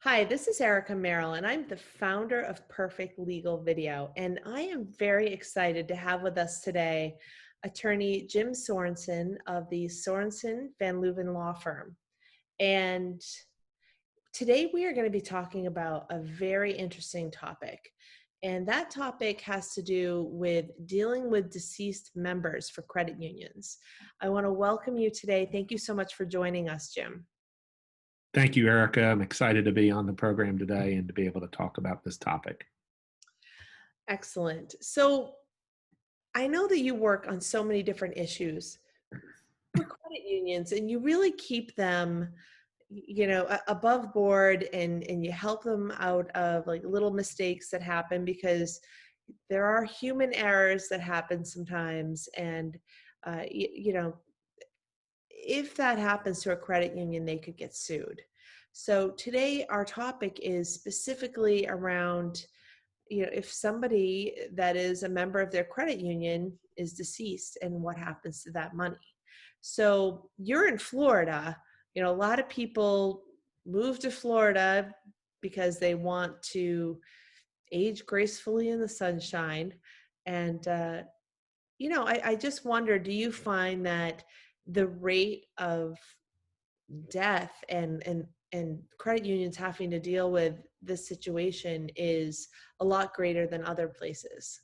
Hi, this is Erica Merrill, and I'm the founder of Perfect Legal Video. And I am very excited to have with us today attorney Jim Sorenson of the Sorenson Van Leuven Law Firm. And today we are going to be talking about a very interesting topic. And that topic has to do with dealing with deceased members for credit unions. I want to welcome you today. Thank you so much for joining us, Jim. Thank you, Erica. I'm excited to be on the program today and to be able to talk about this topic. Excellent. So, I know that you work on so many different issues for credit unions, and you really keep them, above board, and you help them out of like little mistakes that happen because there are human errors that happen sometimes. And, if that happens to a credit union, they could get sued. So today our topic is specifically around if somebody that is a member of their credit union is deceased and what happens to that money. So you're in Florida. A lot of people move to Florida because they want to age gracefully in the sunshine. And, I just wonder, do you find that the rate of death and credit unions having to deal with this situation is a lot greater than other places?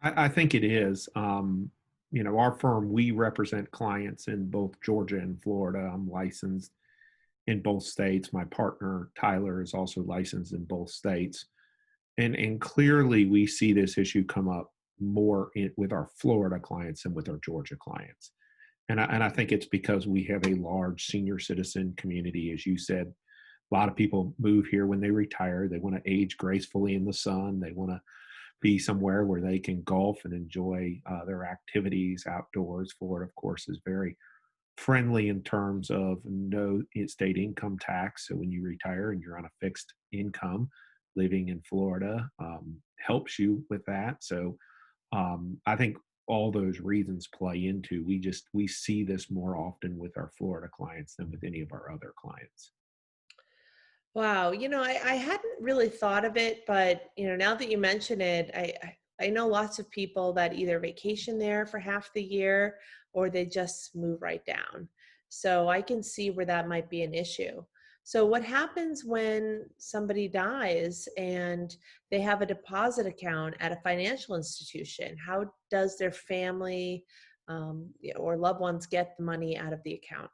I think it is. Our firm, we represent clients in both Georgia and Florida. I'm licensed in both states. My partner, Tyler, is also licensed in both states. And clearly, we see this issue come up more with our Florida clients than with our Georgia clients. And I think it's because we have a large senior citizen community. As you said, a lot of people move here when they retire. They want to age gracefully in the sun. They want to be somewhere where they can golf and enjoy their activities outdoors. Florida, of course, is very friendly in terms of no state income tax. So when you retire and you're on a fixed income, living in Florida helps you with that. So I think all those reasons play into we see this more often with our Florida clients than with any of our other clients. Wow, I hadn't really thought of it, but now that you mention it, I know lots of people that either vacation there for half the year or they just move right down. So I can see where that might be an issue. So what happens when somebody dies and they have a deposit account at a financial institution? How does their family or loved ones get the money out of the account?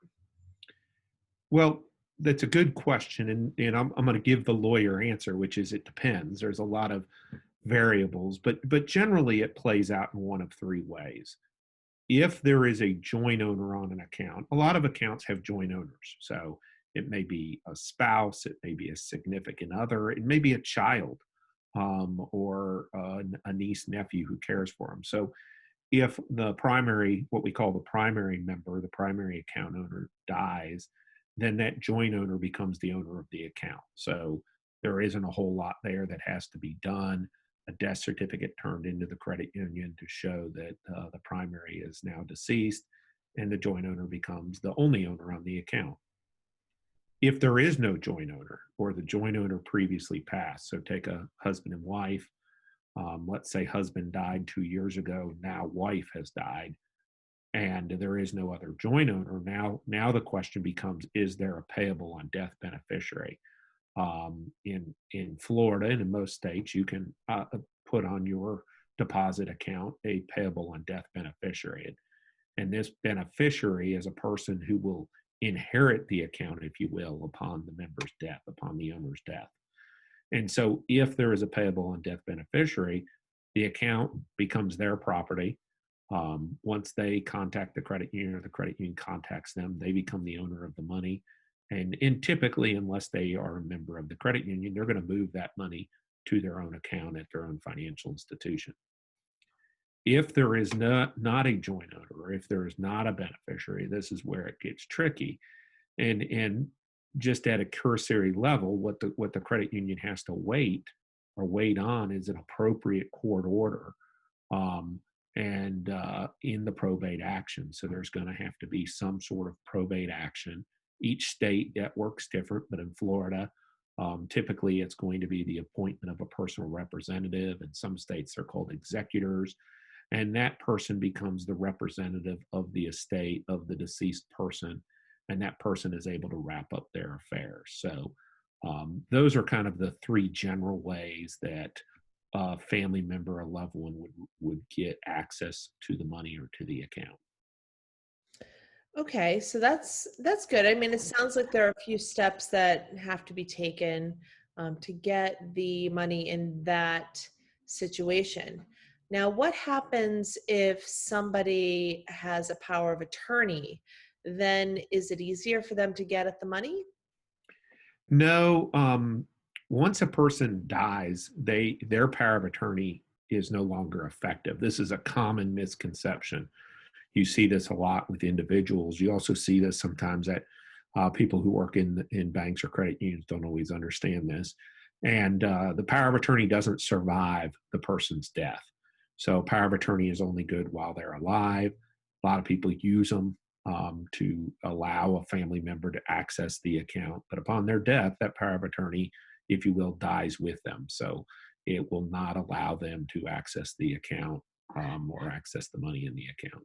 Well, that's a good question, and I'm going to give the lawyer answer, which is it depends. There's a lot of variables, but generally it plays out in one of three ways. If there is a joint owner on an account, a lot of accounts have joint owners. So it may be a spouse, it may be a significant other, it may be a child, or a niece, nephew who cares for them. So if the primary, what we call the primary member, the primary account owner dies, then that joint owner becomes the owner of the account. So there isn't a whole lot there that has to be done. A death certificate turned into the credit union to show that the primary is now deceased, and the joint owner becomes the only owner on the account. If there is no joint owner or the joint owner previously passed, so take a husband and wife, let's say husband died 2 years ago, now wife has died, and there is no other joint owner. Now the question becomes: is there a payable on death beneficiary? In Florida and in most states, you can put on your deposit account a payable on death beneficiary, and this beneficiary is a person who will inherit the account, if you will, upon the member's death, upon the owner's death. And so if there is a payable on death beneficiary, the account becomes their property. Once they contact the credit union or the credit union contacts them, they become the owner of the money. And typically, unless they are a member of the credit union, they're going to move that money to their own account at their own financial institution. If there is not a joint owner, or if there is not a beneficiary, this is where it gets tricky. And just at a cursory level, what the credit union has to wait on is an appropriate court order, and in the probate action. So there's going to have to be some sort of probate action. Each state that works different, but in Florida, Typically, it's going to be the appointment of a personal representative. In some states, they're called executors, and that person becomes the representative of the estate of the deceased person, and that person is able to wrap up their affairs. So, those are kind of the three general ways that a family member, a loved one would get access to the money or to the account. Okay, so that's good. I mean, it sounds like there are a few steps that have to be taken to get the money in that situation. Now, what happens if somebody has a power of attorney? Then is it easier for them to get at the money? No, once a person dies, their power of attorney is no longer effective. This is a common misconception. You see this a lot with individuals. You also see this sometimes at people who work in banks or credit unions don't always understand this. And the power of attorney doesn't survive the person's death. So power of attorney is only good while they're alive. A lot of people use them to allow a family member to access the account. But upon their death, that power of attorney, if you will, dies with them. So it will not allow them to access the account or access the money in the account.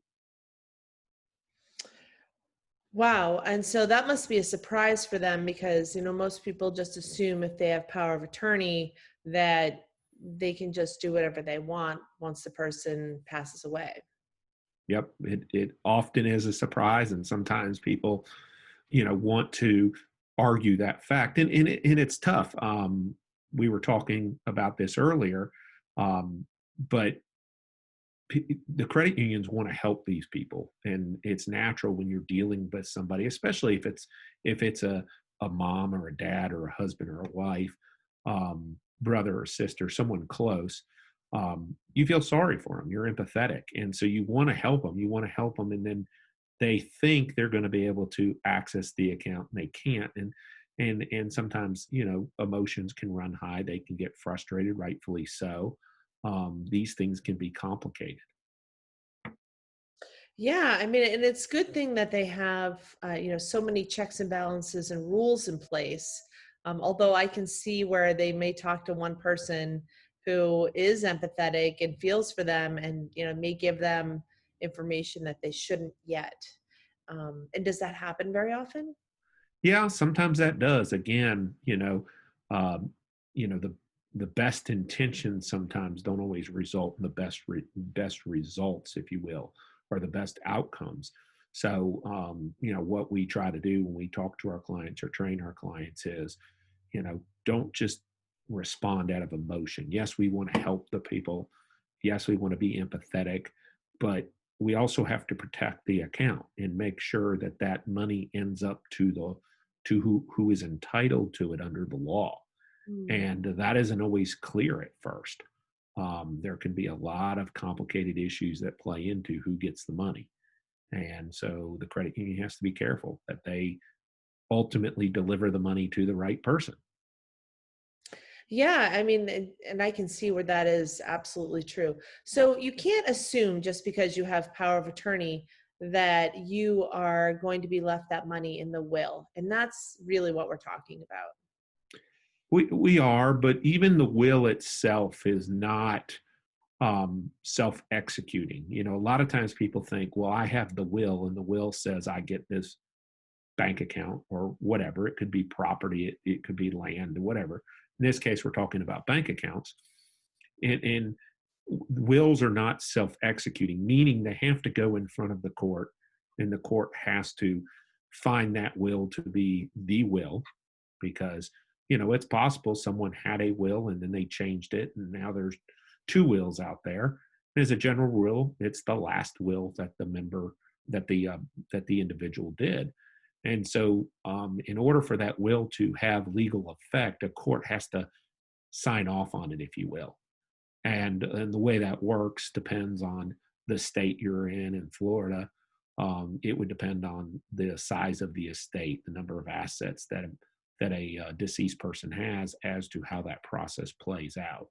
Wow. And so that must be a surprise for them because, most people just assume if they have power of attorney that they can just do whatever they want once the person passes away. Yep, it often is a surprise, and sometimes people, want to argue that fact, and it's tough. We were talking about this earlier, but the credit unions want to help these people, and it's natural when you're dealing with somebody, especially if it's a mom or a dad or a husband or a wife, brother or sister, someone close. You feel sorry for them. You're empathetic, and so you want to help them. You want to help them, and then they think they're going to be able to access the account, and they can't. And sometimes emotions can run high. They can get frustrated, rightfully so. These things can be complicated. Yeah, I mean, and it's good thing that they have, so many checks and balances and rules in place. Although I can see where they may talk to one person who is empathetic and feels for them, and may give them information that they shouldn't yet. And does that happen very often? Yeah, sometimes that does. Again, um, the best intentions sometimes don't always result in the best results, if you will, or the best outcomes. So, what we try to do when we talk to our clients or train our clients is, don't just respond out of emotion. Yes, we want to help the people. Yes, we want to be empathetic, but we also have to protect the account and make sure that that money ends up to who is entitled to it under the law. Mm. And that isn't always clear at first. There can be a lot of complicated issues that play into who gets the money. And so the credit union has to be careful that they ultimately deliver the money to the right person. Yeah, I mean, and I can see where that is absolutely true. So you can't assume just because you have power of attorney that you are going to be left that money in the will. And that's really what we're talking about. We are, but even the will itself is not self-executing. A lot of times people think, well, I have the will, and the will says I get this bank account or whatever. It could be property, it could be land, whatever. In this case, we're talking about bank accounts. And wills are not self-executing, meaning they have to go in front of the court, and the court has to find that will to be the will, because it's possible someone had a will and then they changed it, and now there's two wills out there. And as a general rule, it's the last will that the member that the individual did. And so, in order for that will to have legal effect, a court has to sign off on it, if you will. And the way that works depends on the state you're in. In Florida, it would depend on the size of the estate, the number of assets that a deceased person has, as to how that process plays out.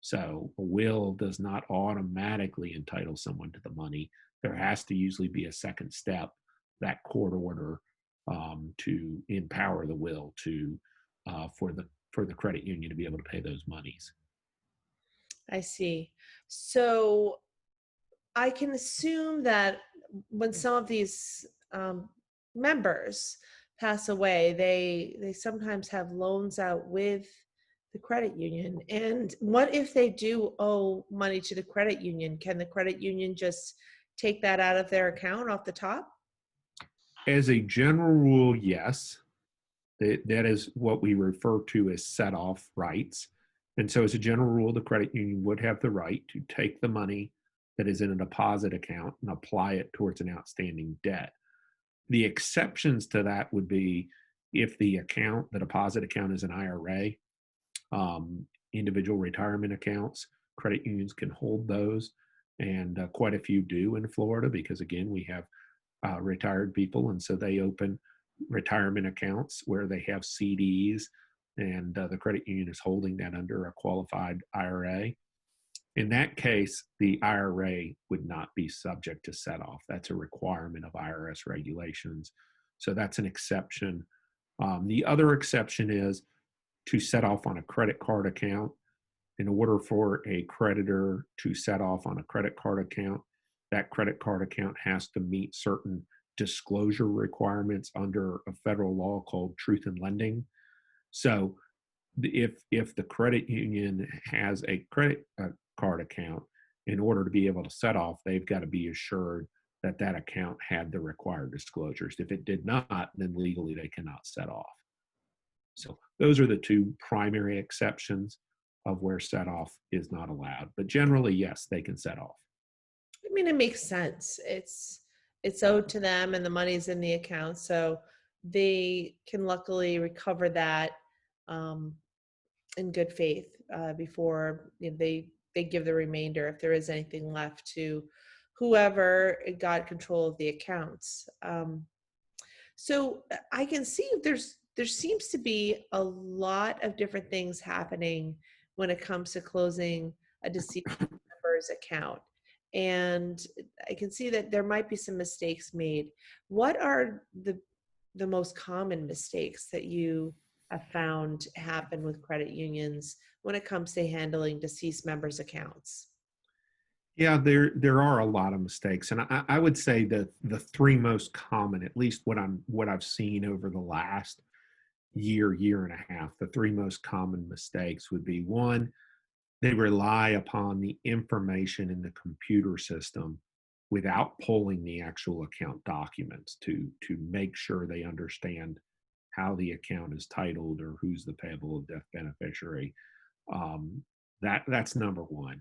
So a will does not automatically entitle someone to the money. There has to usually be a second step, that court order, to empower the will to for the credit union to be able to pay those monies. I see. So I can assume that when some of these members pass away, they sometimes have loans out with the credit union. And what if they do owe money to the credit union? Can the credit union just take that out of their account off the top? As a general rule, yes. That is what we refer to as set off rights. And so, as a general rule, the credit union would have the right to take the money that is in a deposit account and apply it towards an outstanding debt. The exceptions to that would be if the deposit account is an IRA, individual retirement accounts, credit unions can hold those. And quite a few do in Florida because, again, we have retired people. And so they open retirement accounts where they have CDs, and the credit union is holding that under a qualified IRA. In that case, the IRA would not be subject to set off. That's a requirement of IRS regulations. So that's an exception. The other exception is to set off on a credit card account. In order for a creditor to set off on a credit card account, that credit card account has to meet certain disclosure requirements under a federal law called Truth in Lending. So if the credit union has a credit card account, in order to be able to set off, they've got to be assured that that account had the required disclosures. If it did not, then legally they cannot set off. So those are the two primary exceptions of where set off is not allowed. But generally, yes, they can set off. I mean, it makes sense. It's owed to them and the money's in the account, so they can luckily recover that um, in good faith before they give the remainder, if there is anything left, to whoever got control of the accounts. So I can see there seems to be a lot of different things happening when it comes to closing a deceased member's account. And I can see that there might be some mistakes made. What are the most common mistakes that you have found happen with credit unions when it comes to handling deceased members' accounts? Yeah, there are a lot of mistakes, and I would say that the three most common, at least what I've seen over the last year and a half, the three most common mistakes would be: one, they rely upon the information in the computer system without pulling the actual account documents to make sure they understand how the account is titled or who's the payable of death beneficiary. Um, that's number one.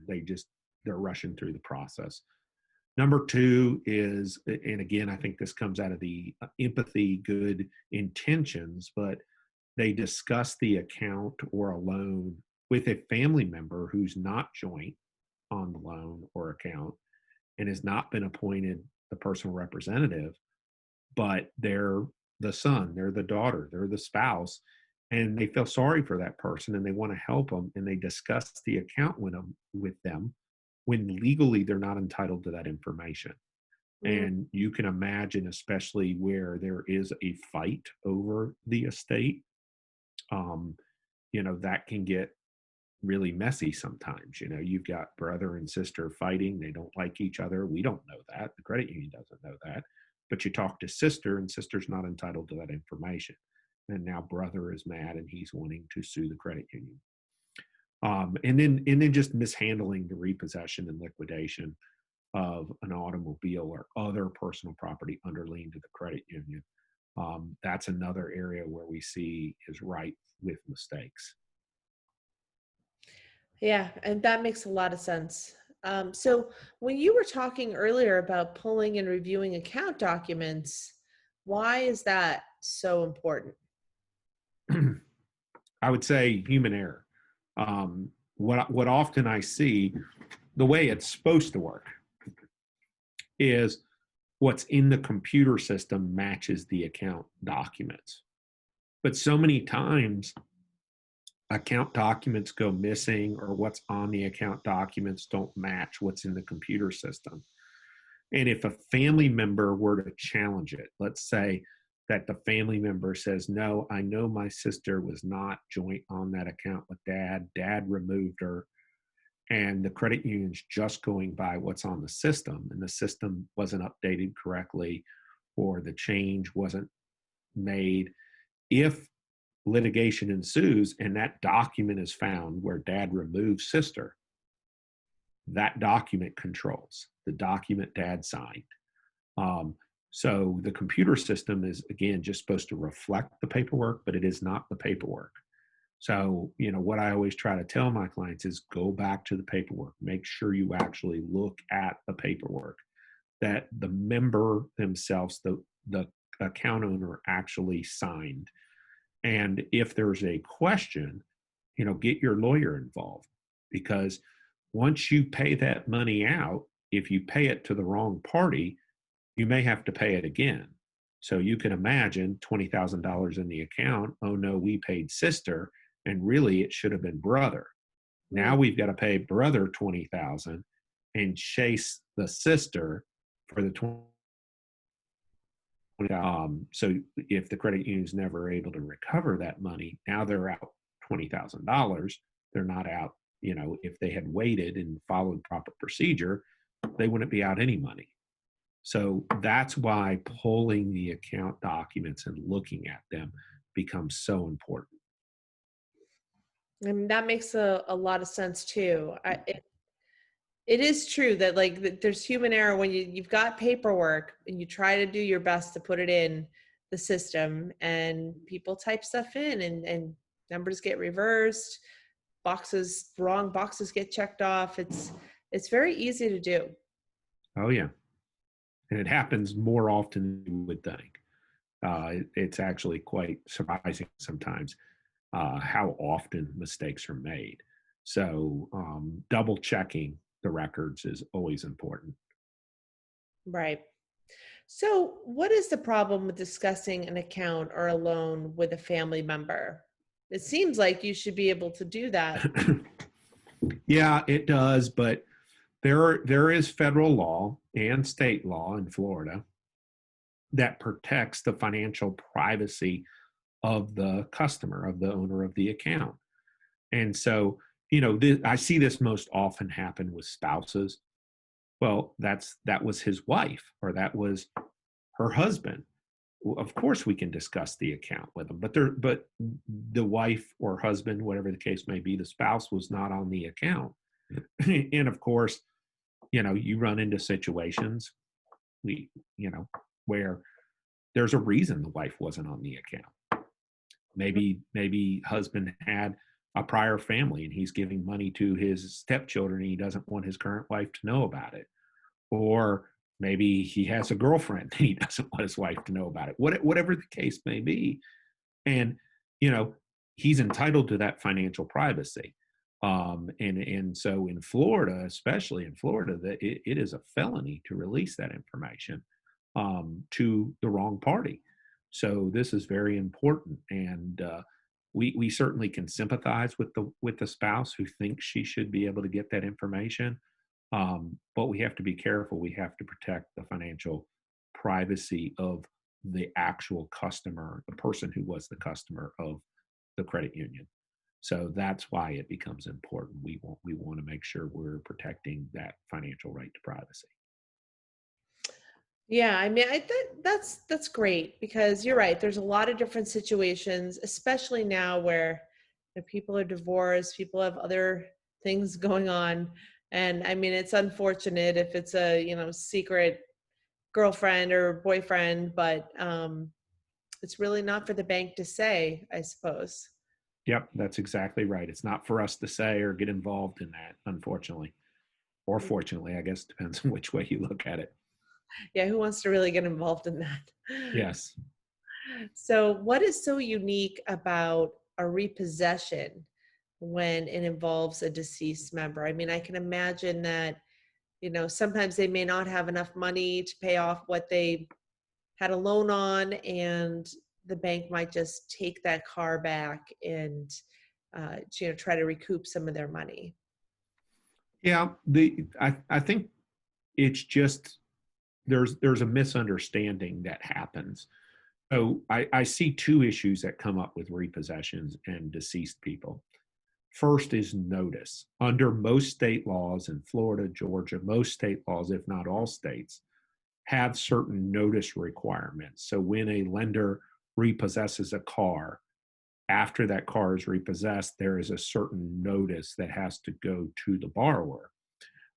They're rushing through the process. Number two is, and again, I think this comes out of the empathy, good intentions, but they discuss the account or a loan with a family member who's not joint on the loan or account and has not been appointed the personal representative, but they're the son, they're the daughter, they're the spouse, and they feel sorry for that person and they want to help them, and they discuss the account with them when legally they're not entitled to that information. Mm. And you can imagine, especially where there is a fight over the estate, um, that can get really messy sometimes. You've got brother and sister fighting. They don't like each other. We don't know that. The credit union doesn't know that. But you talk to sister, and sister's not entitled to that information. And now brother is mad and he's wanting to sue the credit union. And then just mishandling the repossession and liquidation of an automobile or other personal property under lien to the credit union. That's another area where we see is rife with mistakes. Yeah, and that makes a lot of sense. So when you were talking earlier about pulling and reviewing account documents, why is that so important? I would say human error. What often I see, the way it's supposed to work is what's in the computer system matches the account documents. But so many times account documents go missing, or what's on the account documents don't match what's in the computer system. And if a family member were to challenge it, let's say that the family member says, no, I know my sister was not joint on that account with dad. Dad removed her, and the credit union's just going by what's on the system, and the system wasn't updated correctly or the change wasn't made. If litigation ensues and that document is found where dad removed sister, that document controls the document dad signed. Um, so the computer system is, again, just supposed to reflect the paperwork, but it is not the paperwork. So, what I always try to tell my clients is go back to the paperwork. Make sure you actually look at the paperwork that the member themselves, the account owner actually signed. And if there's a question, get your lawyer involved, because once you pay that money out, if you pay it to the wrong party, you may have to pay it again. So you can imagine $20,000 in the account. Oh no, we paid sister, and really it should have been brother. Mm. Now we've got to pay brother 20,000 and chase the sister for the 20. So if the credit union is never able to recover that money, now they're out $20,000. They're not out, if they had waited and followed proper procedure, they wouldn't be out any money. So that's why pulling the account documents and looking at them becomes so important. And that makes a lot of sense too. It is true that like there's human error when you've got paperwork and you try to do your best to put it in the system, and people type stuff in, and numbers get reversed, wrong boxes get checked off. It's very easy to do. Oh, yeah. And it happens more often than you would think. It's actually quite surprising sometimes how often mistakes are made. So double checking the records is always important. Right. So, what is the problem with discussing an account or a loan with a family member? It seems like you should be able to do that. Yeah, it does, but there is federal law and state law in Florida that protects the financial privacy of the customer, of the owner of the account. And so, I see this most often happen with spouses. Well, that was his wife, or that was her husband. Well, of course we can discuss the account with them, but the wife or husband, whatever the case may be, the spouse was not on the account. And of course, you run into situations we where there's a reason the wife wasn't on the account. Maybe husband had a prior family and he's giving money to his stepchildren and he doesn't want his current wife to know about it. Or maybe he has a girlfriend and he doesn't want his wife to know about it. Whatever the case may be. And, he's entitled to that financial privacy. And so in Florida, especially in Florida, that it is a felony to release that information to the wrong party. So this is very important, and we certainly can sympathize with the spouse who thinks she should be able to get that information, but we have to be careful. We have to protect the financial privacy of the actual customer, the person who was the customer of the credit union. So that's why it becomes important. We want to make sure we're protecting that financial right to privacy. Yeah, I mean, that's great because you're right. There's a lot of different situations, especially now where people are divorced, people have other things going on, and I mean, it's unfortunate if it's a secret girlfriend or boyfriend, but it's really not for the bank to say, I suppose. Yep, that's exactly right. It's not for us to say or get involved in that, unfortunately. Or fortunately, I guess, depends on which way you look at it. Yeah, who wants to really get involved in that? Yes. So, what is so unique about a repossession when it involves a deceased member? I mean, I can imagine that, sometimes they may not have enough money to pay off what they had a loan on, and the bank might just take that car back and, try to recoup some of their money. Yeah, I think it's just there's a misunderstanding that happens So I see two issues that come up with repossessions and deceased people. First is notice. Under most state laws in Florida, Georgia, most state laws, if not all states, have certain notice requirements. So when a lender repossesses a car, after that car is repossessed, there is a certain notice that has to go to the borrower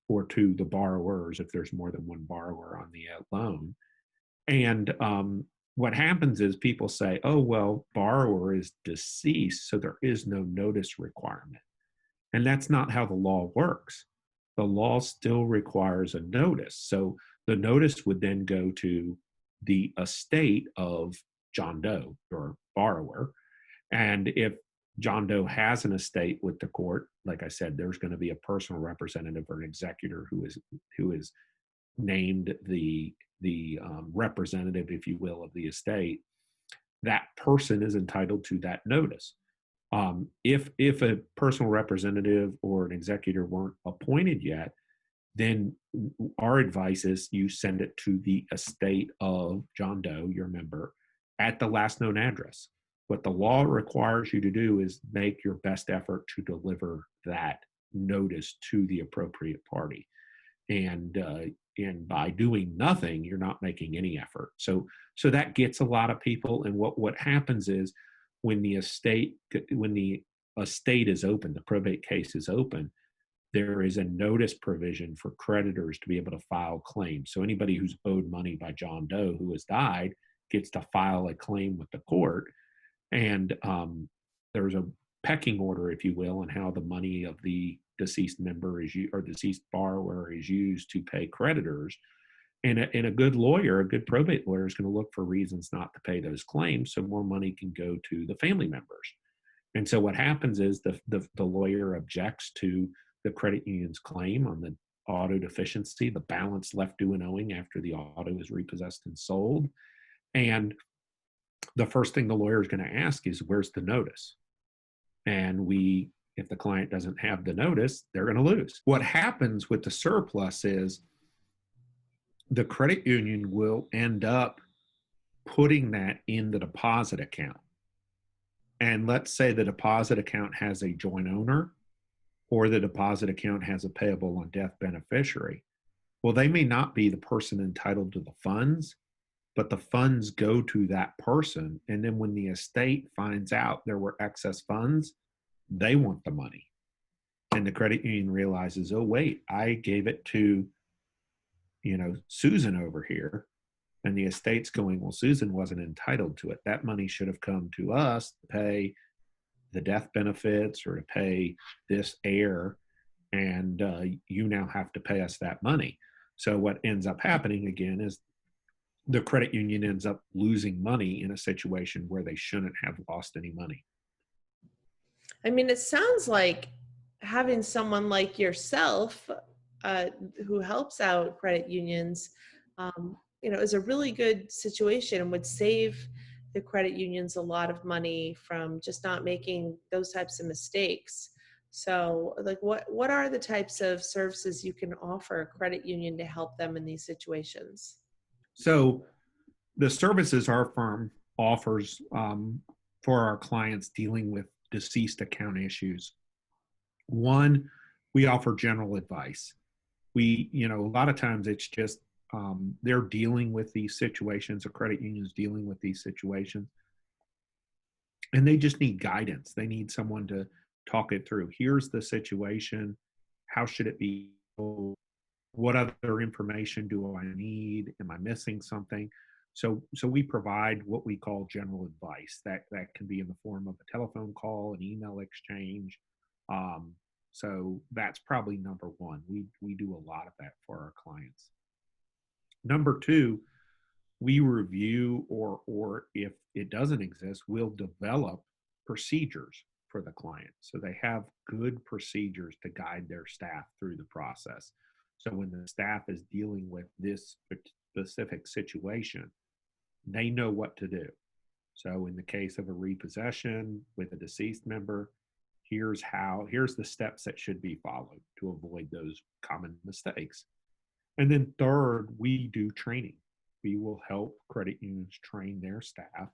or to the borrowers if there's more than one borrower on the loan. And what happens is people say, oh, well, borrower is deceased, so there is no notice requirement. And that's not how the law works. The law still requires a notice. So the notice would then go to the estate of John Doe or borrower. And if John Doe has an estate with the court, like I said, there's going to be a personal representative or an executor who is named the representative, if you will, of the estate. That person is entitled to that notice. If a personal representative or an executor weren't appointed yet, then our advice is you send it to the estate of John Doe, your member, at the last known address. What the law requires you to do is make your best effort to deliver that notice to the appropriate party. And by doing nothing, you're not making any effort. So that gets a lot of people. And what happens is when the estate is open, the probate case is open, there is a notice provision for creditors to be able to file claims. So anybody who's owed money by John Doe who has died gets to file a claim with the court. And there's a pecking order, if you will, on how the money of the deceased member or deceased borrower is used to pay creditors. And a good lawyer, a good probate lawyer, is going to look for reasons not to pay those claims so more money can go to the family members. And so what happens is the lawyer objects to the credit union's claim on the auto deficiency, the balance left due and owing after the auto is repossessed and sold. And the first thing the lawyer is going to ask is, where's the notice? And if the client doesn't have the notice, they're going to lose. What happens with the surplus is the credit union will end up putting that in the deposit account. And let's say the deposit account has a joint owner, or the deposit account has a payable on death beneficiary. Well, they may not be the person entitled to the funds, but the funds go to that person. And then when the estate finds out there were excess funds, they want the money. And the credit union realizes, oh, wait, I gave it to, Susan over here. And the estate's going, well, Susan wasn't entitled to it. That money should have come to us to pay the death benefits or to pay this heir. And you now have to pay us that money. So what ends up happening again is the credit union ends up losing money in a situation where they shouldn't have lost any money. I mean, it sounds like having someone like yourself uh, who helps out credit unions, is a really good situation and would save the credit unions a lot of money from just not making those types of mistakes. So, like, what are the types of services you can offer a credit union to help them in these situations? So the services our firm offers for our clients dealing with deceased account issues. One, we offer general advice. A lot of times it's just they're dealing with these situations, a credit union's dealing with these situations, and they just need guidance. They need someone to talk it through. Here's the situation. How should it be? What other information do I need? Am I missing something? So we provide what we call general advice. That can be in the form of a telephone call, an email exchange. So that's probably number one. We do a lot of that for our clients. Number two, we review or if it doesn't exist, we'll develop procedures for the client. So they have good procedures to guide their staff through the process. So when the staff is dealing with this specific situation, they know what to do. So in the case of a repossession with a deceased member, here's the steps that should be followed to avoid those common mistakes. And then third, we do training. we will help credit unions train their staff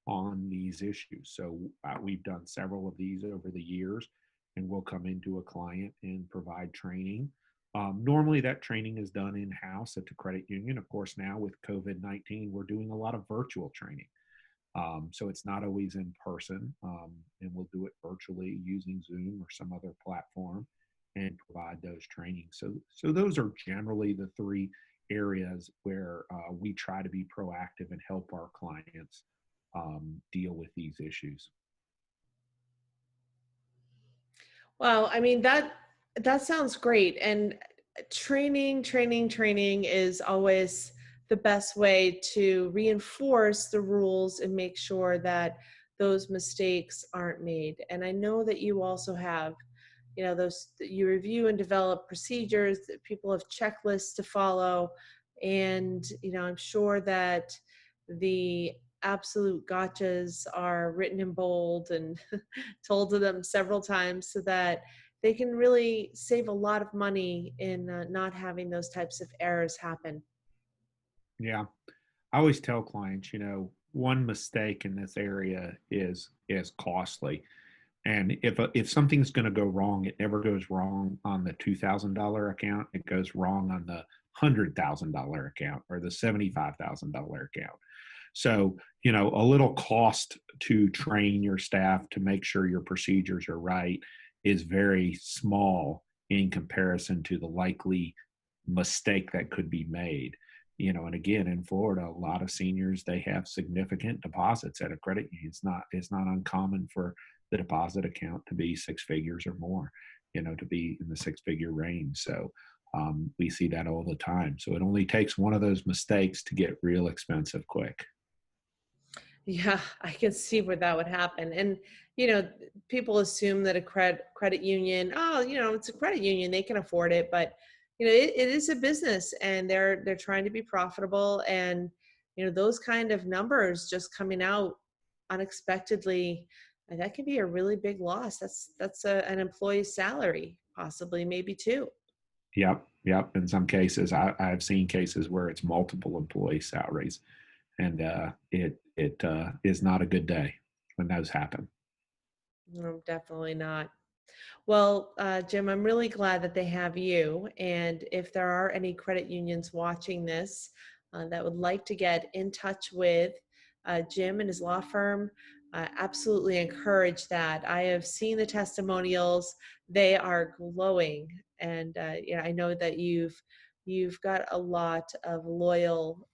on these issues. So we've done several of these over the years, and we'll come into a client and provide training. Normally, that training is done in house at the credit union. Of course, now with COVID-19, we're doing a lot of virtual training. So it's not always in person, and we'll do it virtually using Zoom or some other platform and provide those trainings. So those are generally the three areas where we try to be proactive and help our clients deal with these issues. Well, I mean that sounds great. And training is always the best way to reinforce the rules and make sure that those mistakes aren't made. And I know that you also have, those you review and develop procedures, that people have checklists to follow. And I'm sure that the absolute gotchas are written in bold and told to them several times so that they can really save a lot of money in not having those types of errors happen. Yeah, I always tell clients, one mistake in this area is costly. And if something's going to go wrong, it never goes wrong on the $2,000 account. It goes wrong on the $100,000 account or the $75,000 account. So, a little cost to train your staff to make sure your procedures are right is very small in comparison to the likely mistake that could be made. And again, in Florida, a lot of seniors, they have significant deposits at a credit union. It's not uncommon for the deposit account to be six figures or more, to be in the six-figure range. So we see that all the time. So it only takes one of those mistakes to get real expensive quick. Yeah, I can see where that would happen. And, people assume that a credit union, oh, it's a credit union, they can afford it. But, it is a business and they're trying to be profitable. And, those kind of numbers just coming out unexpectedly, and that can be a really big loss. That's an employee's salary, possibly, maybe two. Yep, yep. In some cases, I've seen cases where it's multiple employee salaries, and it is not a good day when those happen. No, definitely not. Well, Jim, I'm really glad that they have you. And if there are any credit unions watching this that would like to get in touch with Jim and his law firm, absolutely encourage that. I have seen the testimonials; they are glowing, and I know that you've got a lot of loyal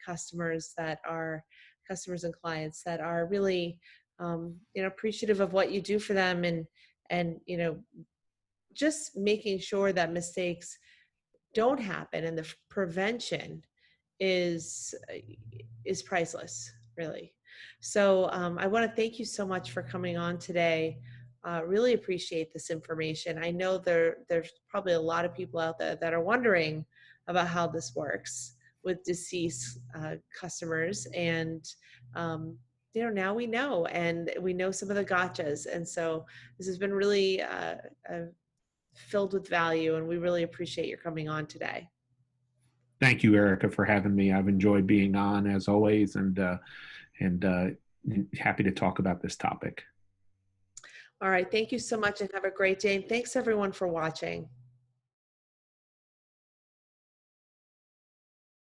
customers that are customers and clients that are really appreciative of what you do for them, and just making sure that mistakes don't happen, and the prevention is is priceless, really. So I want to thank you so much for coming on today. Really appreciate this information. I know there's probably a lot of people out there that are wondering about how this works with deceased customers. And now we know, and we know some of the gotchas. And so this has been really filled with value, and we really appreciate your coming on today. Thank you, Erica, for having me. I've enjoyed being on as always, and happy to talk about this topic. All right, thank you so much and have a great day. And thanks everyone for watching.